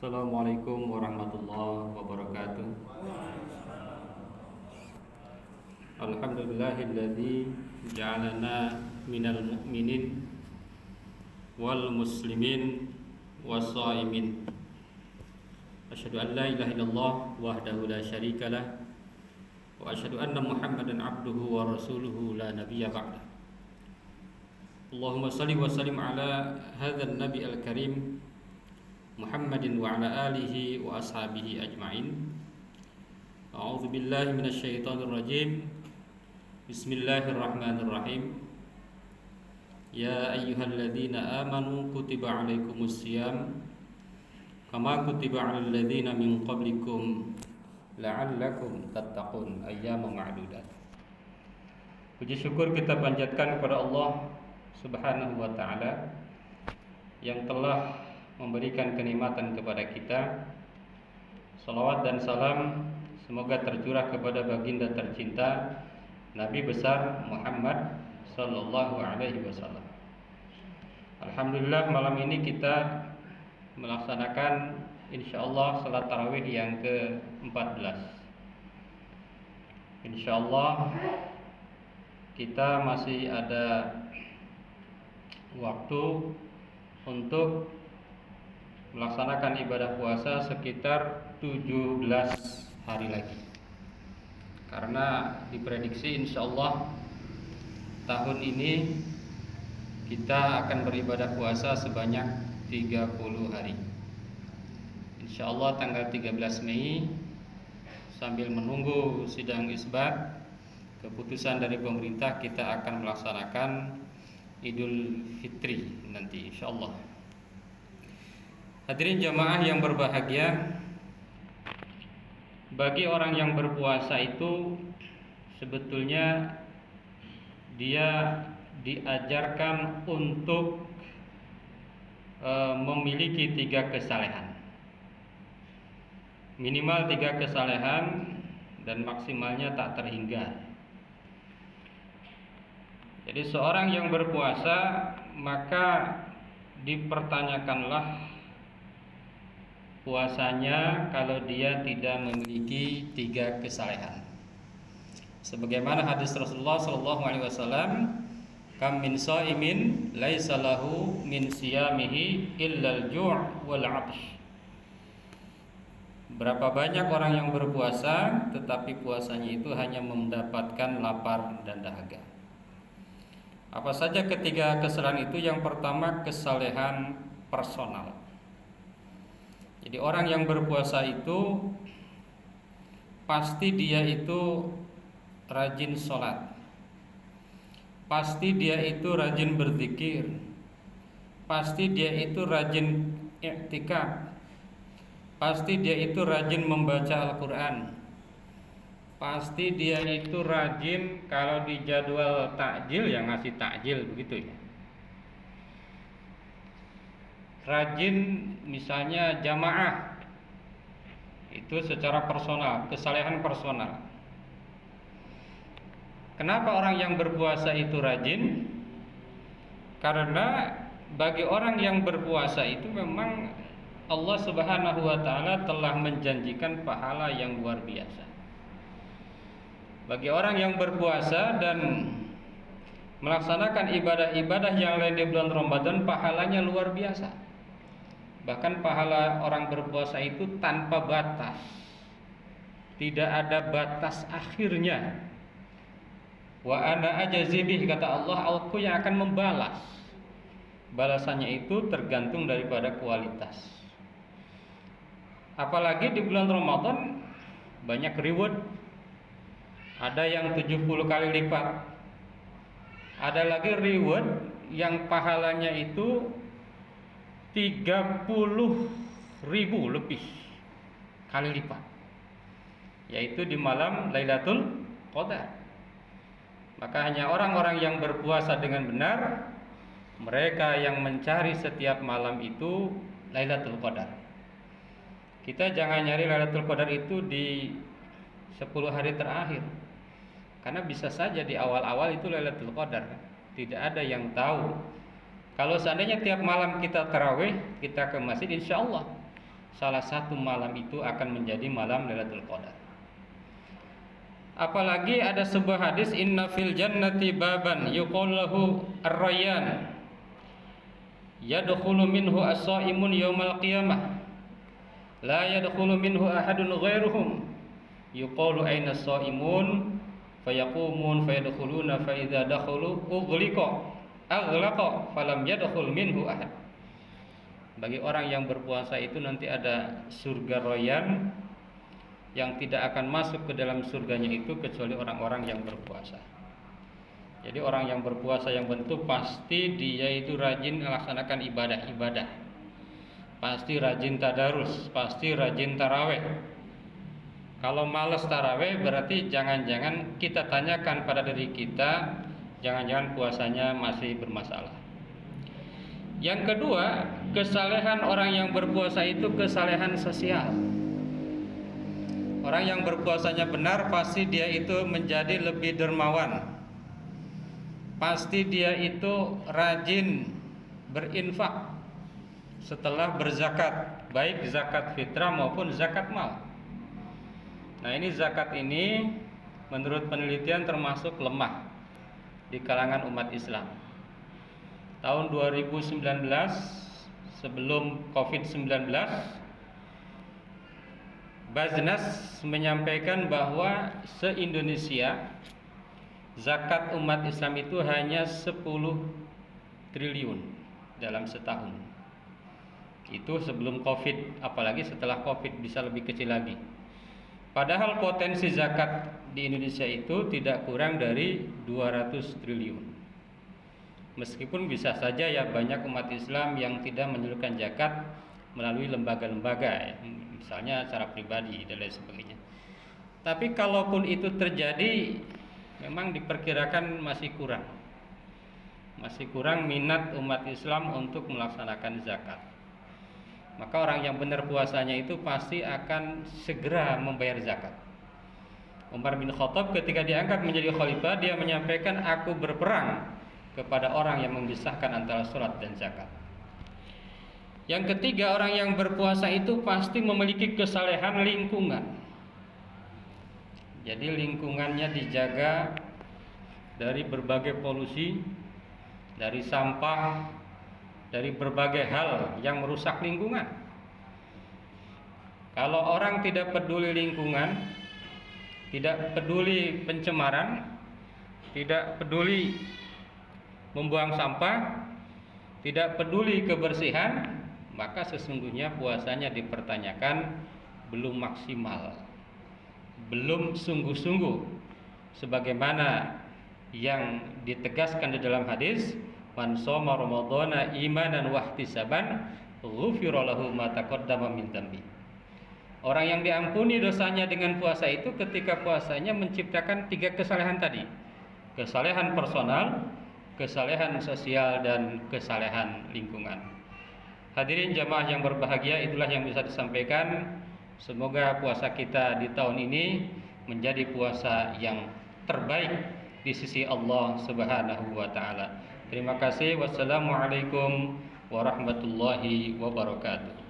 Assalamualaikum warahmatullahi wabarakatuh. Alhamdulillahilladzi ja'alana minal mu'minin wal muslimin wassaimin. Asyhadu an la ilaha illallah wahdahu la syarikalah wa asyhadu anna Muhammadan abduhu wa rasuluhu la nabiyya ba'dah. Allahumma shalli wa sallim ala hadzal nabi al-karim Muhammadin wa ala alihi wa ashabihi ajma'in. A'udzu billahi minasy syaithanir rajim. Bismillahirrahmanirrahim. Ya ayyuhalladzina amanu kutiba 'alaikumus syiyam kama kutiba 'alal ladzina min qablikum la'allakum tattaqun ayyaman ma'dudat. Puji syukur kita panjatkan kepada Allah Subhanahu wa taala yang telah memberikan kenikmatan kepada kita. Salawat dan salam semoga tercurah kepada baginda tercinta Nabi besar Muhammad sallallahu alaihi wasallam. Alhamdulillah, malam ini kita melaksanakan insyaallah salat tarawih yang ke-14. Insyaallah kita masih ada waktu untuk melaksanakan ibadah puasa sekitar 17 hari lagi. Karena diprediksi insyaallah tahun ini kita akan beribadah puasa sebanyak 30 hari. Insyaallah tanggal 13 Mei sambil menunggu sidang isbat keputusan dari pemerintah, kita akan melaksanakan Idul Fitri nanti insyaallah. Hadirin jamaah yang berbahagia, bagi orang yang berpuasa itu sebetulnya dia diajarkan untuk memiliki 3 kesalehan, minimal 3 kesalehan dan maksimalnya tak terhingga. Jadi seorang yang berpuasa maka dipertanyakanlah puasanya kalau dia tidak memiliki 3 kesalehan. Sebagaimana hadis Rasulullah sallallahu alaihi wasallam, kam min shaimin laisa lahu min siyamihi illal ju' wal 'atsh. Berapa banyak orang yang berpuasa tetapi puasanya itu hanya mendapatkan lapar dan dahaga. Apa saja ketiga kesalehan itu? Yang pertama, kesalehan personal. Jadi orang yang berpuasa itu pasti dia itu rajin sholat, pasti dia itu rajin berzikir, pasti dia itu rajin i'tikaf, pasti dia itu rajin membaca Al-Quran, pasti dia itu rajin kalau di jadwal takjil yang ngasih takjil begitu ya. Rajin misalnya jamaah, itu secara personal, kesalehan personal. Kenapa orang yang berpuasa itu rajin? Karena bagi orang yang berpuasa itu memang Allah Subhanahu wa taala telah menjanjikan pahala yang luar biasa. Bagi orang yang berpuasa dan melaksanakan ibadah-ibadah yang lain di bulan Ramadan, pahalanya luar biasa. Bahkan pahala orang berpuasa itu tanpa batas, tidak ada batas akhirnya. Wa ana ajazibih, kata Allah, aku yang akan membalas. Balasannya itu tergantung daripada kualitas. Apalagi di bulan Ramadan banyak reward. Ada yang 70 kali lipat. Ada lagi reward yang pahalanya itu 30.000 lebih kali lipat, yaitu di malam Lailatul Qadar. Maka hanya orang-orang yang berpuasa dengan benar, mereka yang mencari setiap malam itu Lailatul Qadar. Kita jangan nyari Lailatul Qadar itu di 10 hari terakhir, karena bisa saja di awal-awal itu Lailatul Qadar. Tidak ada yang tahu. Kalau seandainya tiap malam kita tarawih, kita ke masjid, insya Allah salah satu malam itu akan menjadi malam Lailatul Qadar. Apalagi ada sebuah hadis, inna fil jannati baban yuqalu lahu ar-rayyan yadkhulu minhu as-shaimun yaumal qiyamah la yadkhulu minhu ahadun ghairuhum yuqalu aina as-shaimun fayaqumun fayadkhuluna fa idza dakhalu aghlaqa falam yadkhul minhu ahad. Bagi orang yang berpuasa itu nanti ada surga Rayyan yang tidak akan masuk ke dalam surganya itu kecuali orang-orang yang berpuasa. Jadi orang yang berpuasa yang bentuk pasti dia itu rajin melaksanakan ibadah-ibadah, pasti rajin tadarus, pasti rajin taraweh. Kalau malas taraweh berarti jangan-jangan kita tanyakan pada diri kita, jangan-jangan puasanya masih bermasalah. Yang kedua, kesalehan orang yang berpuasa itu kesalehan sosial. Orang yang berpuasanya benar pasti dia itu menjadi lebih dermawan. Pasti dia itu rajin berinfak setelah berzakat, baik zakat fitrah maupun zakat mal. Nah, ini zakat ini menurut penelitian termasuk lemah di kalangan umat Islam. Tahun 2019 sebelum Covid-19, Baznas menyampaikan bahwa se-Indonesia zakat umat Islam itu hanya 10 triliun dalam setahun. Itu sebelum Covid, apalagi setelah Covid bisa lebih kecil lagi. Padahal potensi zakat di Indonesia itu tidak kurang dari 200 triliun. Meskipun bisa saja ya banyak umat Islam yang tidak menyalurkan zakat melalui lembaga-lembaga, misalnya secara pribadi dan lain sebagainya. Tapi kalaupun itu terjadi, memang diperkirakan masih kurang minat umat Islam untuk melaksanakan zakat. Maka orang yang benar puasanya itu pasti akan segera membayar zakat. Umar bin Khattab ketika diangkat menjadi khalifah, dia menyampaikan, aku berperang kepada orang yang memisahkan antara sholat dan zakat. Yang ketiga, orang yang berpuasa itu pasti memiliki kesalehan lingkungan. Jadi lingkungannya dijaga dari berbagai polusi, dari sampah, dari berbagai hal yang merusak lingkungan. Kalau orang tidak peduli lingkungan, tidak peduli pencemaran, tidak peduli membuang sampah, tidak peduli kebersihan, maka sesungguhnya puasanya dipertanyakan, belum maksimal, belum sungguh-sungguh sebagaimana yang ditegaskan di dalam hadis, man shoma ramadhana imanan wa ihtisaban ghufira lahu ma taqaddama min dzambi. Orang yang diampuni dosanya dengan puasa itu ketika puasanya menciptakan 3 kesalehan tadi. Kesalehan personal, kesalehan sosial, dan kesalehan lingkungan. Hadirin jamaah yang berbahagia, itulah yang bisa disampaikan. Semoga puasa kita di tahun ini menjadi puasa yang terbaik di sisi Allah Subhanahu wa taala. Terima kasih. Wassalamualaikum warahmatullahi wabarakatuh.